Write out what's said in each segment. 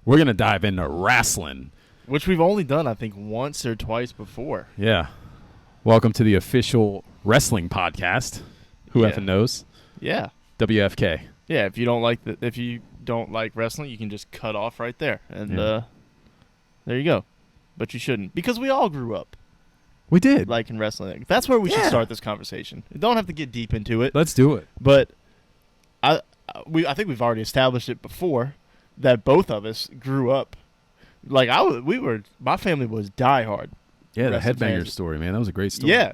we're going to dive into wrestling. Which we've only done, I think, once or twice before. Yeah. Welcome to the official wrestling podcast. Who effing knows? Yeah. WFK. Yeah, if you don't like wrestling, you can just cut off right there. And there you go. But you shouldn't. Because we all grew up. We did. Like in wrestling. That's where we should start this conversation. You don't have to get deep into it. Let's do it. But I think we've already established it before that both of us grew up. Like my family was diehard. Yeah, the Headbangers story, man. That was a great story. Yeah.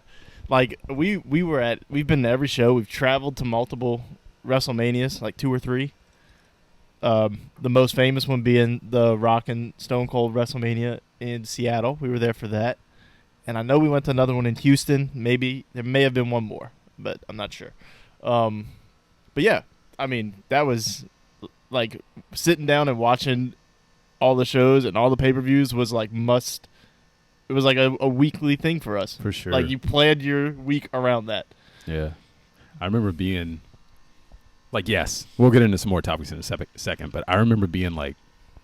Like we've been to every show. We've traveled to multiple WrestleManias, like 2 or 3. The most famous one being the Rock and Stone Cold WrestleMania in Seattle. We were there for that. And I know we went to another one in Houston. Maybe there may have been one more, but I'm not sure. But yeah, I mean, that was like sitting down and watching all the shows and all the pay-per-views was like must. It was like a weekly thing for us. For sure. Like you planned your week around that. Yeah. I remember being like, yes, we'll get into some more topics in a second, but I remember being like,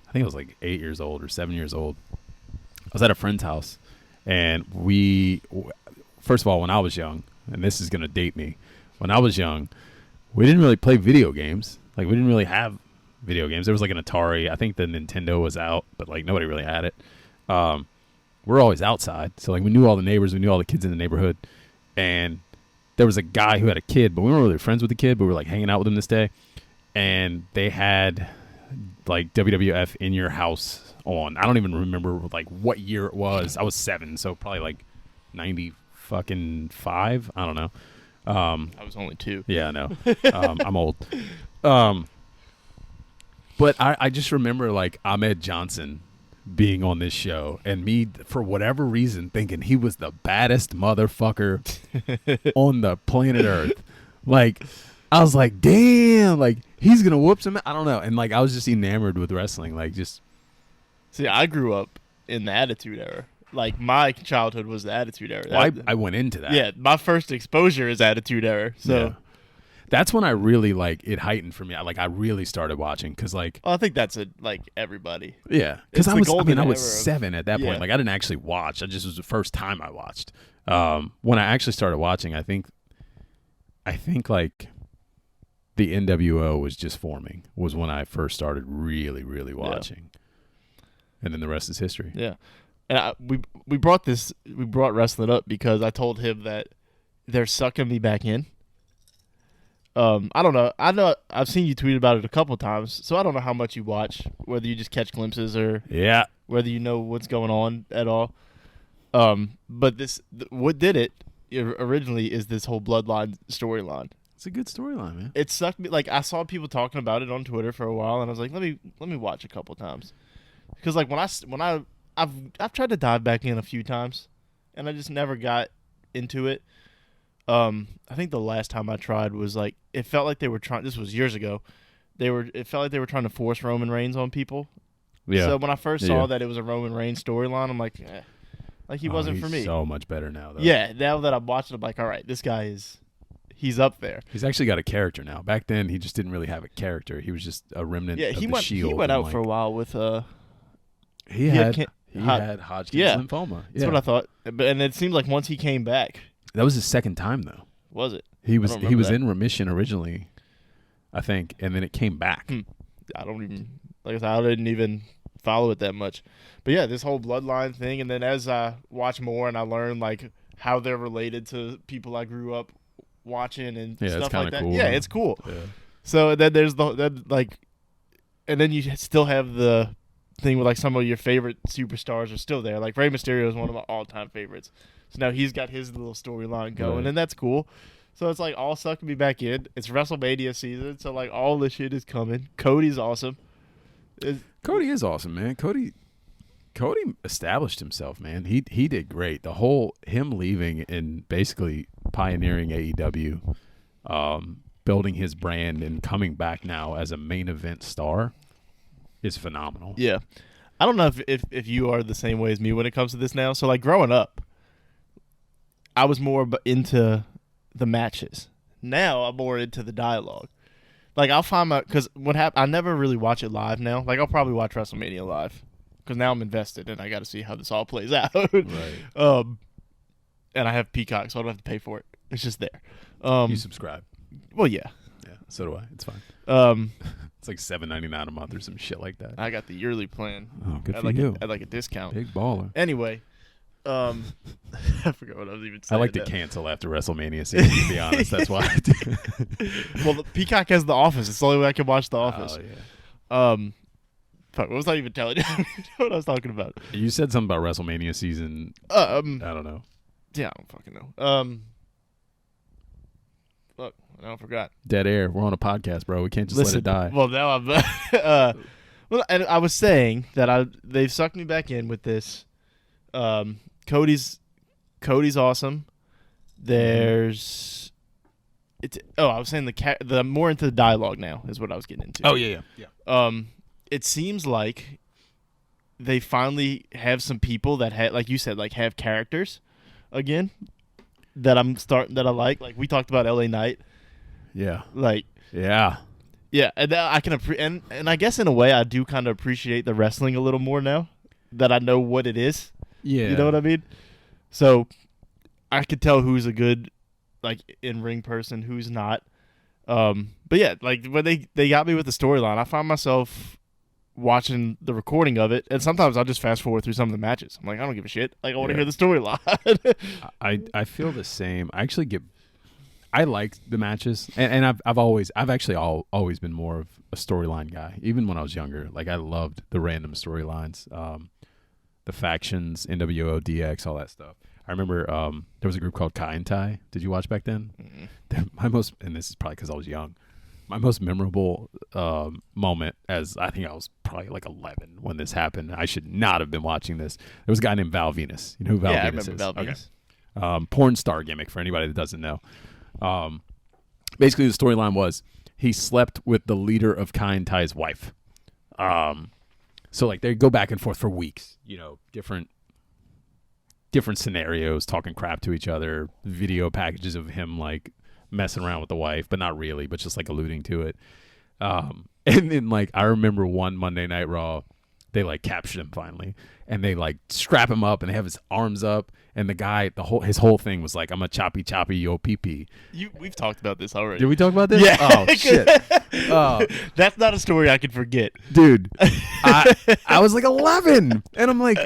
I think I was like 8 years old or 7 years old. I was at a friend's house. And first of all, when I was young, and this is going to date me, when I was young, we didn't really play video games. Like, we didn't really have video games. There was like an Atari. I think the Nintendo was out, but like nobody really had it. We're always outside. So like we knew all the neighbors. We knew all the kids in the neighborhood. And there was a guy who had a kid, but we weren't really friends with the kid, but we were like hanging out with him this day. And they had like WWF In Your House on. I don't even remember like what year it was. I was 7, so probably like 95. I don't know. I was only 2. Yeah, I know. I'm old. But I just remember like Ahmed Johnson being on this show and me, for whatever reason, thinking he was the baddest motherfucker on the planet Earth. Like, I was like, damn, like he's gonna whoop some. I don't know. And like I was just enamored with wrestling. Like just. See, I grew up in the Attitude Era. Like, my childhood was the Attitude Era. Well, I went into that. Yeah, my first exposure is Attitude Era. So yeah. That's when I really, like, it heightened for me. I really started watching because, like... Well, I think that's everybody. Yeah. Because I was 7 at that point. Yeah. Like, I didn't actually watch. It was the first time I watched. When I actually started watching, I think, like, the NWO was just forming, was when I first started really, really watching. Yeah. And then the rest is history. Yeah. And we brought wrestling up because I told him that they're sucking me back in. I don't know. I know I've seen you tweet about it a couple times, so I don't know how much you watch, whether you just catch glimpses or whether you know what's going on at all. But what did it originally is this whole Bloodline storyline. It's a good storyline, man. It sucked me. Like, I saw people talking about it on Twitter for a while, and I was like, let me watch a couple times. Because like I've tried to dive back in a few times, and I just never got into it. I think the last time I tried was like it felt like they were trying. This was years ago. It felt like they were trying to force Roman Reigns on people. Yeah. So when I first saw that it was a Roman Reigns storyline, I'm like, like he wasn't for me. He's so much better now, though. Yeah. Now that I'm watching, I'm like, all right, this guy he's up there. He's actually got a character now. Back then, he just didn't really have a character. He was just a remnant of the Shield. He went out for a while with He had Hodgkin's lymphoma. That's what I thought. And it seemed like once he came back. That was his second time, though. Was it? He was in remission originally, I think, and then it came back. I don't even, like I said, I didn't even follow it that much. But yeah, this whole Bloodline thing, and then as I watch more and I learn like how they're related to people I grew up watching and stuff like that. Cool, yeah, it's cool. Yeah. So then there's and then you still have the thing with like some of your favorite superstars are still there. Like Rey Mysterio is one of my all-time favorites. So now he's got his little storyline going, and that's cool. So it's like all sucking me back in. It's WrestleMania season, so like all this shit is coming. Cody's awesome. Cody is awesome, man. Cody established himself, man. He did great. The whole him leaving and basically pioneering AEW, building his brand and coming back now as a main event star is phenomenal. Yeah. I don't know if you are the same way as me when it comes to this now. So like growing up, I was more into the matches. Now I'm more into the dialogue. Like I'll find my because what happened. I never really watch it live now. Like I'll probably watch WrestleMania live because now I'm invested and I got to see how this all plays out. Right. And I have Peacock, so I don't have to pay for it. It's just there. You subscribe. Well, yeah. Yeah, so do I. It's fine. It's like $7.99 a month or some shit like that. I got the yearly plan. Oh, good at for like you. At like a discount. Big baller. Anyway, I forgot what I was even saying. I like to cancel after WrestleMania season, to be honest. That's why I do. Well, the Peacock has The Office. It's the only way I can watch The Office. Oh, yeah. Fuck, what was I even telling you? I don't know what I was talking about. You said something about WrestleMania season. I don't know. Yeah, I don't fucking know. Fuck, I forgot. Dead air. We're on a podcast, bro. We can't just let it die. Well, now I'm. Well, and I was saying that they've sucked me back in with this. Cody's awesome. There's. I was saying the more into the dialogue now is what I was getting into. Oh yeah. It seems like they finally have some people that like you said, like have characters again that I like. Like we talked about LA Knight. Yeah. Like yeah. Yeah, and I can and I guess in a way I do kind of appreciate the wrestling a little more now that I know what it is. Yeah. You know what I mean? So I could tell who's a good like in-ring person, who's not. But yeah, like when they got me with the storyline, I find myself watching the recording of it, and sometimes I'll just fast forward through some of the matches. I'm like, I don't give a shit. Like I want to hear the storyline. I feel the same. I like the matches, and I've actually always been more of a storyline guy. Even when I was younger, like I loved the random storylines, the factions, NWO, DX, all that stuff. I remember there was a group called Kai and Tai. Did you watch back then? Mm-hmm. And this is probably because I was young. My most memorable moment, as I think I was probably like 11 when this happened. I should not have been watching this. There was a guy named Val Venus. You know who Val Venus is? I remember Val Venus. Okay. Porn star gimmick for anybody that doesn't know. Basically, the storyline was he slept with the leader of Kai and Tai's wife. So like they go back and forth for weeks. You know, different scenarios, talking crap to each other. Video packages of him like messing around with the wife, but not really, but just like alluding to it. And then like I remember one Monday Night Raw, they like captured him finally, and they like strap him up, and they have his arms up, and the guy, his whole thing was like, "I'm a choppy yo pee pee." We've talked about this already. Did we talk about this? Yeah. Oh shit. That's not a story I could forget, dude. I was like 11, and I'm like,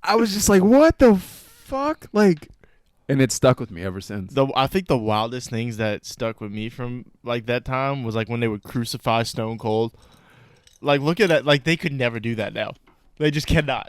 I was just like, what the fuck, like. And it stuck with me ever since. I think the wildest things that stuck with me from like that time was like when they would crucify Stone Cold. Like look at that, like they could never do that now. They just cannot.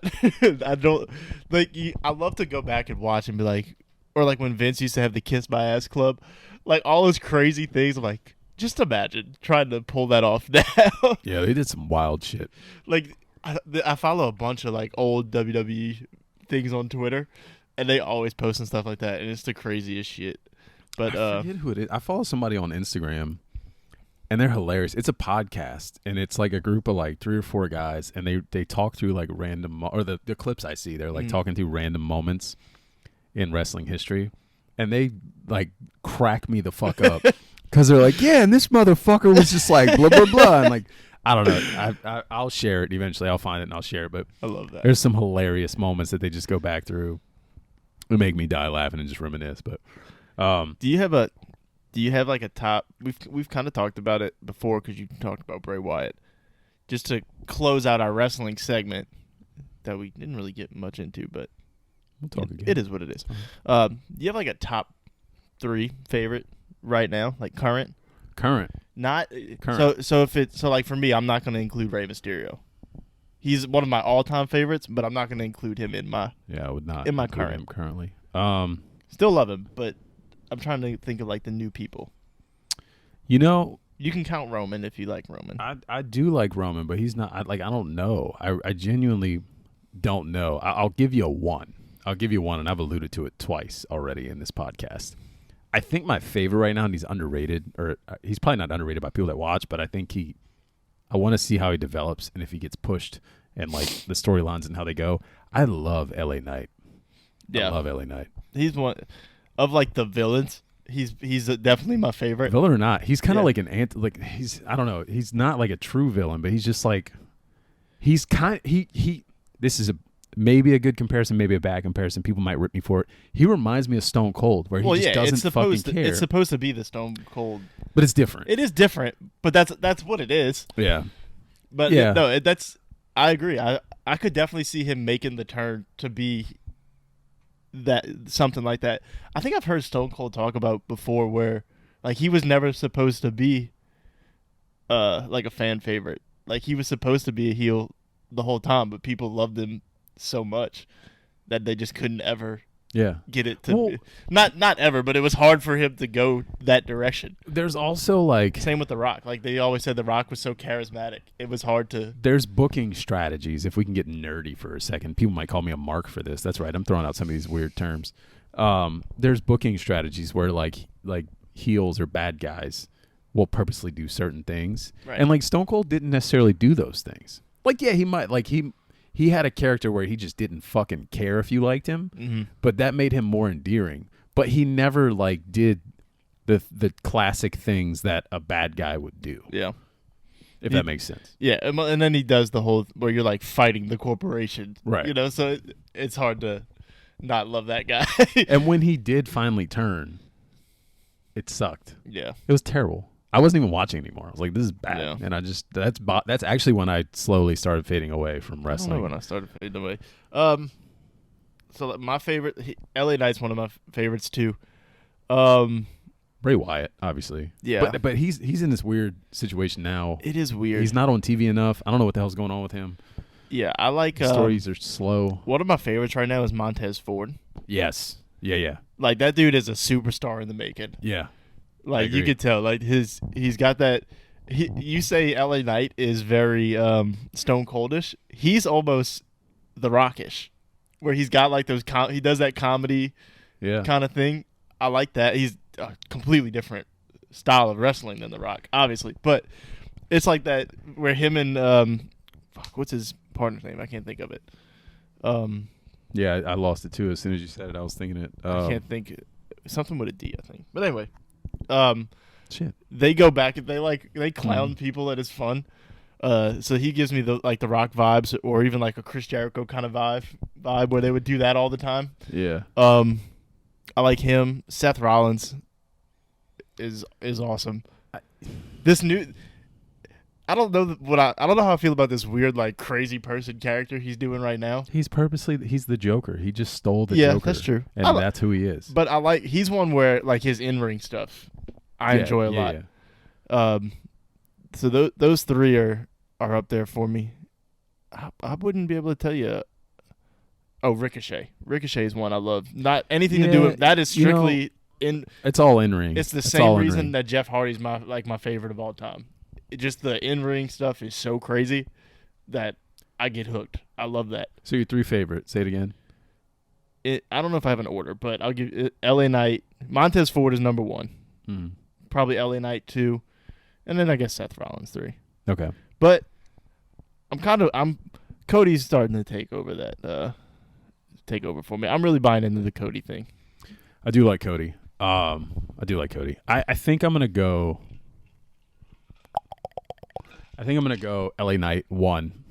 I don't like. I love to go back and watch and be like, or like when Vince used to have the Kiss My Ass Club, like all those crazy things. I'm like, just imagine trying to pull that off now. Yeah, they did some wild shit. Like I follow a bunch of like old WWE things on Twitter. And they always posting stuff like that, and it's the craziest shit. But I forget who it is. I follow somebody on Instagram, and they're hilarious. It's a podcast, and it's like a group of like 3 or 4 guys, and they talk through like random or the clips I see. They're like talking through random moments in wrestling history, and they like crack me the fuck up because they're like, yeah, and this motherfucker was just like blah blah blah, and like. I don't know. I'll share it eventually. I'll find it and I'll share it. But I love that. There's some hilarious moments that they just go back through. It make me die laughing and just reminisce. But do you have like a top? We've kind of talked about it before because you talked about Bray Wyatt. Just to close out our wrestling segment that we didn't really get much into, but we'll talk again. It is what it is. Do you have like a top 3 favorite right now, like current? Not current. So like for me, I'm not going to include Rey Mysterio. He's one of my all-time favorites, but I'm not going to include him in my. Yeah, I would not in my include current. him currently. Still love him, but I'm trying to think of like the new people. You know, you can count Roman if you like Roman. I do like Roman, but he's not. I don't know. I genuinely don't know. I'll give you a 1. I'll give you 1, and I've alluded to it twice already in this podcast. I think my favorite right now, and he's underrated, or he's probably not underrated by people that watch, but I think I want to see how he develops and if he gets pushed and like the storylines and how they go. I love LA Knight. Yeah. I love LA Knight. He's one of like the villains. He's definitely my favorite. Villain or not, he's kind of Yeah. like I don't know. He's not like a true villain, but he's just like he's kind. He. This is maybe a good comparison, maybe a bad comparison. People might rip me for it. He reminds me of Stone Cold, where he just doesn't fucking care. It's supposed to be the Stone Cold, but it's different. It is different, but that's what it is. Yeah. But Yeah. no, that's I agree. I could definitely see him making the turn to be that something like that. I think I've heard Stone Cold talk about before where like he was never supposed to be like a fan favorite. Like he was supposed to be a heel the whole time, but people loved him so much that they just couldn't ever Yeah. get it to not ever, but it was hard for him to go that direction. There's also like Same with The Rock. Like they always said The Rock was so charismatic. It was hard to there's booking strategies. If we can get nerdy for a second, people might call me a mark for this. That's right. I'm throwing out some of these weird terms. There's booking strategies where like heels or bad guys will purposely do certain things, Right. and like Stone Cold didn't necessarily do those things. Like yeah, he might like he had a character where he just didn't fucking care if you liked him, but that made him more endearing. But he never like did the classic things that a bad guy would do. Yeah. If that makes sense. Yeah, and then he does the whole where you're like fighting the corporation, Right. You know, so it's hard to not love that guy. And when he did finally turn, it sucked. Yeah, It was terrible. I wasn't even watching anymore. I was like, this is bad. Yeah. And I just that's actually when I slowly started fading away from I don't know wrestling. when I started fading away. So like, my favorite, LA Knight's one of my favorites too. Bray Wyatt, obviously. Yeah. But he's in this weird situation now. It is weird. He's not on TV enough. I don't know what the hell's going on with him. Yeah, I like His stories are slow. one of my favorites right now is Montez Ford. Yes. Yeah. Like that dude is a superstar in the making. Yeah. Like you agree. could tell, like he's got that. You say LA Knight is very Stone Coldish. He's almost The Rockish, where he's got like those. He does that comedy Yeah. kind of thing. I like that. He's a completely different style of wrestling than The Rock, obviously, but it's like that where him and what's his partner's name? I can't think of it. Yeah, I lost it too as soon as you said it. I was thinking it. I can't think. Something with a D, I think. But anyway, Shit. they go back and they clown people and it's fun. So he gives me the Rock vibes, or even like a Chris Jericho kind of vibe where they would do that all the time. Yeah. I like him. Seth Rollins is awesome. I don't know I don't know how I feel about this weird like crazy person character he's doing right now. He's the Joker. He just stole the Yeah, Joker. that's true. And that's who he is. But he's one where like his in-ring stuff I enjoy a lot. Yeah. So those three are up there for me. I wouldn't be able to tell you. Oh, Ricochet. Ricochet is one I love. Not anything to do with that. Is strictly in. It's all in ring. It's the same reason that Jeff Hardy's my favorite of all time. Just the in ring stuff is so crazy that I get hooked. I love that. So your three favorite. Say it again. I don't know if I have an order, but I'll give it LA Knight. Montez Ford is number 1. Mm. Probably LA Knight 2, and then I guess Seth Rollins 3. Okay. But Cody's starting to take over for me. I'm really buying into the Cody thing. I do like Cody. I think I'm gonna go. LA Knight 1.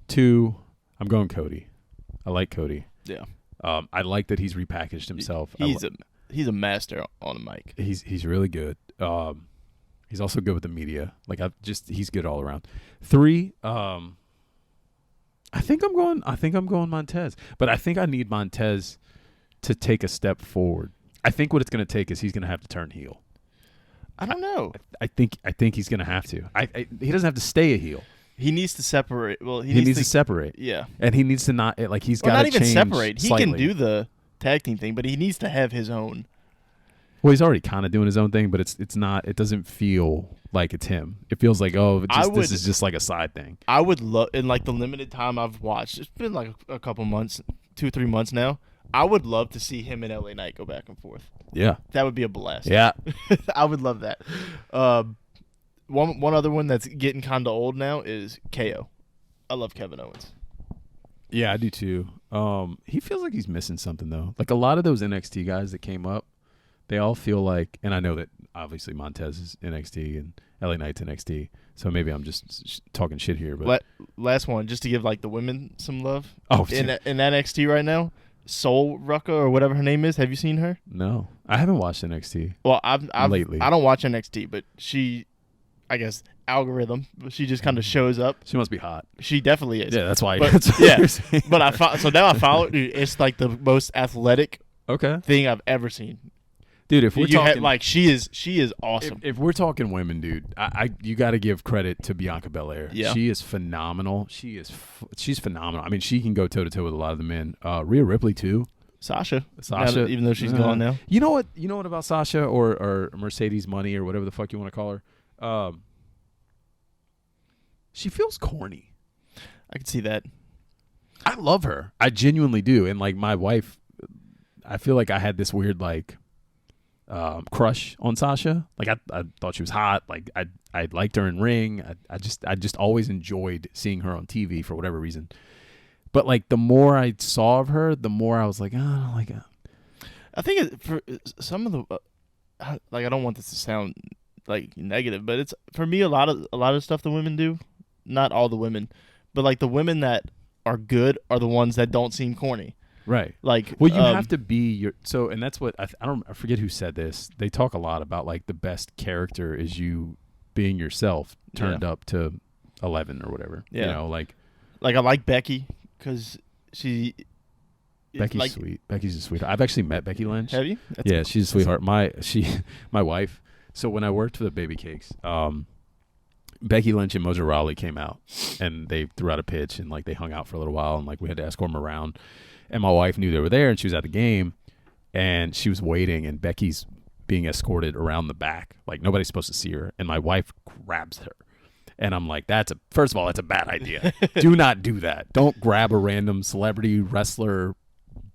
2. I'm going Cody. I like Cody. Yeah. I like that he's repackaged himself. He's a master on the mic. He's really good. He's also good with the media. He's good all around. 3. I think I'm going Montez, but I think I need Montez to take a step forward. I think what it's going to take is he's going to have to turn heel. I don't know. I think he's going to have to. He doesn't have to stay a heel. He needs to separate. Well, he needs to separate. Yeah, and he needs to not he's got not to even change separate. He slightly. can do the tag team thing, but he needs to have his own. Well, he's already kind of doing his own thing, but it's not. It doesn't feel like it's him. It feels like this is just like a side thing. I would love in like the limited time I've watched. It's been like a couple months, 2-3 months now. I would love to see him and LA Knight go back and forth. Yeah, that would be a blast. Yeah, I would love that. One other one that's getting kind of old now is KO. I love Kevin Owens. Yeah, I do too. He feels like he's missing something though. Like a lot of those NXT guys that came up, They all feel like, and I know that obviously Montez is NXT and LA Knight's NXT, so maybe I'm just talking shit here. But last one, just to give like the women some love. Oh, in NXT right now, Soul Rucka or whatever her name is. Have you seen her? No, I haven't watched NXT. Well, I've lately. I don't watch NXT, but she, I guess algorithm. She just kind of shows up. She must be hot. She definitely is. Yeah, that's why. But, that's yeah, what but so now I follow. Dude, it's like the most athletic okay thing I've ever seen. Dude, if we're talking like she is awesome. If we're talking women, dude, you got to give credit to Bianca Belair. Yeah. She is phenomenal. She's phenomenal. I mean, she can go toe to toe with a lot of the men. Rhea Ripley too. Sasha, even though she's gone now. You know what? You know what about Sasha or Mercedes Money or whatever the fuck you want to call her? She feels corny. I can see that. I love her. I genuinely do. And like my wife, I feel like I had this weird like crush on Sasha. Like I thought she was hot. Like I liked her in ring. I just always enjoyed seeing her on TV for whatever reason. But like the more I saw of her, the more I was like, oh, I don't like it. I think for some of the like I don't want this to sound like negative, but it's for me a lot of stuff the women do. Not all the women, but like the women that are good are the ones that don't seem corny. Right. Like, well, you have to be and that's what I forget who said this. They talk a lot about like the best character is you being yourself turned up to 11 or whatever. Yeah. You know, like I like Becky because Becky's sweet. Becky's a sweetheart. I've actually met Becky Lynch. Have you? Yeah, she's a sweetheart. My wife. So when I worked for the Baby Cakes, Becky Lynch and Mojo Rawley came out and they threw out a pitch and like they hung out for a little while and like we had to escort them around. And my wife knew they were there and she was at the game and she was waiting and Becky's being escorted around the back. Like nobody's supposed to see her. And my wife grabs her. And I'm like, first of all, that's a bad idea. Do not do that. Don't grab a random celebrity wrestler,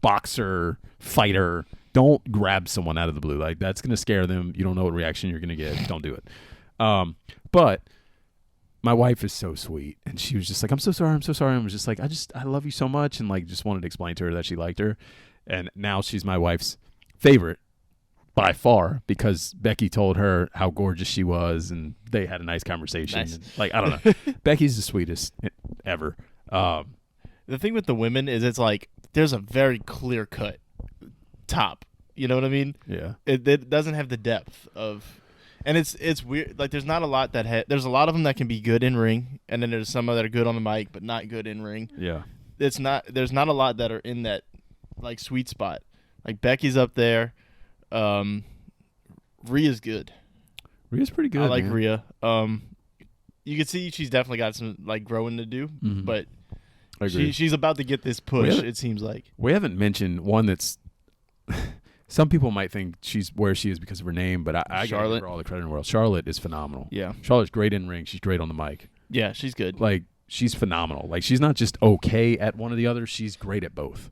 boxer, fighter. Don't grab someone out of the blue. Like that's going to scare them. You don't know what reaction you're going to get. Don't do it. But my wife is so sweet, and she was just like, I'm so sorry. I was just like, I love you so much, and like just wanted to explain to her that she liked her, and now she's my wife's favorite by far because Becky told her how gorgeous she was, and they had a nice conversation. Nice. And, like I don't know, Becky's the sweetest ever. The thing with the women is it's like there's a very clear cut top. You know what I mean? Yeah. It doesn't have the depth of. And it's weird. Like there's not a lot that there's a lot of them that can be good in ring, and then there's some that are good on the mic but not good in ring. Yeah, there's not a lot that are in that like sweet spot. Like Becky's up there, Rhea's good. Rhea's pretty good. I like man. Rhea. You can see she's definitely got some like growing to do, but I agree. she's about to get this push. It seems like we haven't mentioned one that's. Some people might think she's where she is because of her name, but I gotta give her all the credit in the world. Charlotte is phenomenal. Yeah. Charlotte's great in ring. She's great on the mic. Yeah, she's good. Like, she's phenomenal. Like, she's not just okay at one or the other. She's great at both.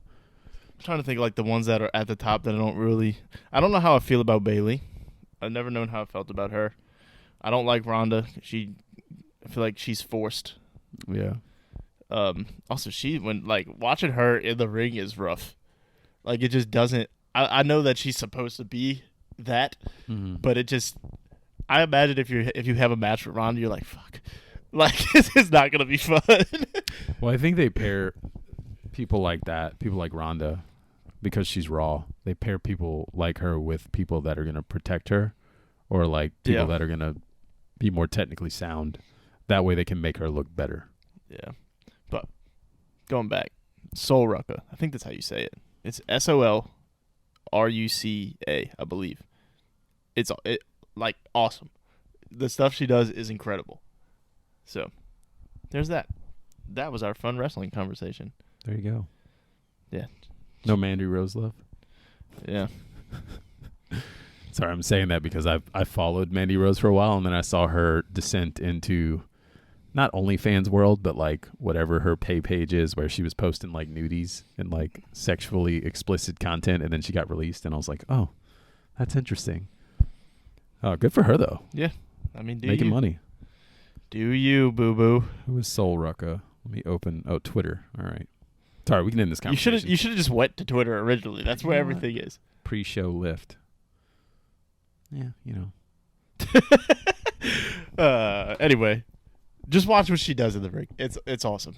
I'm trying to think like the ones that are at the top that I don't know how I feel about Bayley. I've never known how I felt about her. I don't like Ronda. I feel like she's forced. Yeah. Also, watching her in the ring is rough. Like, it just doesn't. I know that she's supposed to be that, but it just. I imagine if you have a match with Ronda, you're like, fuck, like this is not gonna be fun. Well, I think they pair people like that, people like Ronda, because she's Raw. They pair people like her with people that are gonna protect her, or like people that are gonna be more technically sound. That way, they can make her look better. Yeah, but going back, Soul Rucka. I think that's how you say it. It's SOLRUCA, I believe. It's like awesome. The stuff she does is incredible. So, there's that. That was our fun wrestling conversation. There you go. Yeah. No Mandy Rose love. Yeah. Sorry, I'm saying that because I followed Mandy Rose for a while, and then I saw her descent into not OnlyFans world, but like whatever her page is, where she was posting like nudies and like sexually explicit content, and then she got released, and I was like, oh, that's interesting. Oh, good for her though. Yeah, I mean, making money. Do you, boo boo? Who is Soul Rucka? Let me open. Oh, Twitter. All right. Sorry, we can end this conversation. You should have just went to Twitter originally. That's where everything is. Pre-show lift. Yeah, you know. Anyway, just watch what she does in the ring. It's awesome.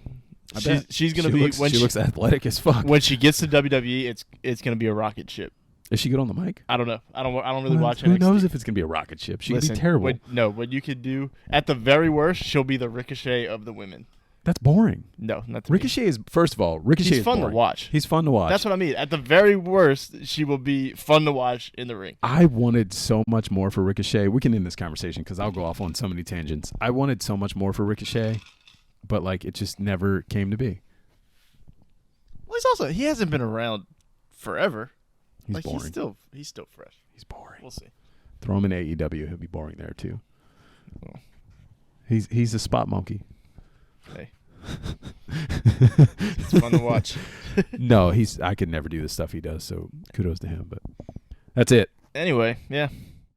I bet. She's gonna She be looks, she looks athletic as fuck. when she gets to WWE. It's gonna be a rocket ship. Is she good on the mic? I don't know. I don't really watch Who NXT. knows if it's gonna be a rocket ship? She could be terrible. What you could do at the very worst, she'll be the Ricochet of the women. That's boring. No, not to me. Ricochet is, first of all, Ricochet He's is fun boring. to watch. He's fun to watch. That's what I mean. At the very worst, she will be fun to watch in the ring. I wanted so much more for Ricochet. We can end this conversation because I'll go off on so many tangents. I wanted so much more for Ricochet, but like it just never came to be. Well, he hasn't been around forever. He's boring. He's still fresh. He's boring. We'll see. Throw him in AEW, he'll be boring there too. Well, He's a spot monkey. hey. It's fun to watch. No, I could never do the stuff he does, so kudos to him, but that's it. Anyway, yeah.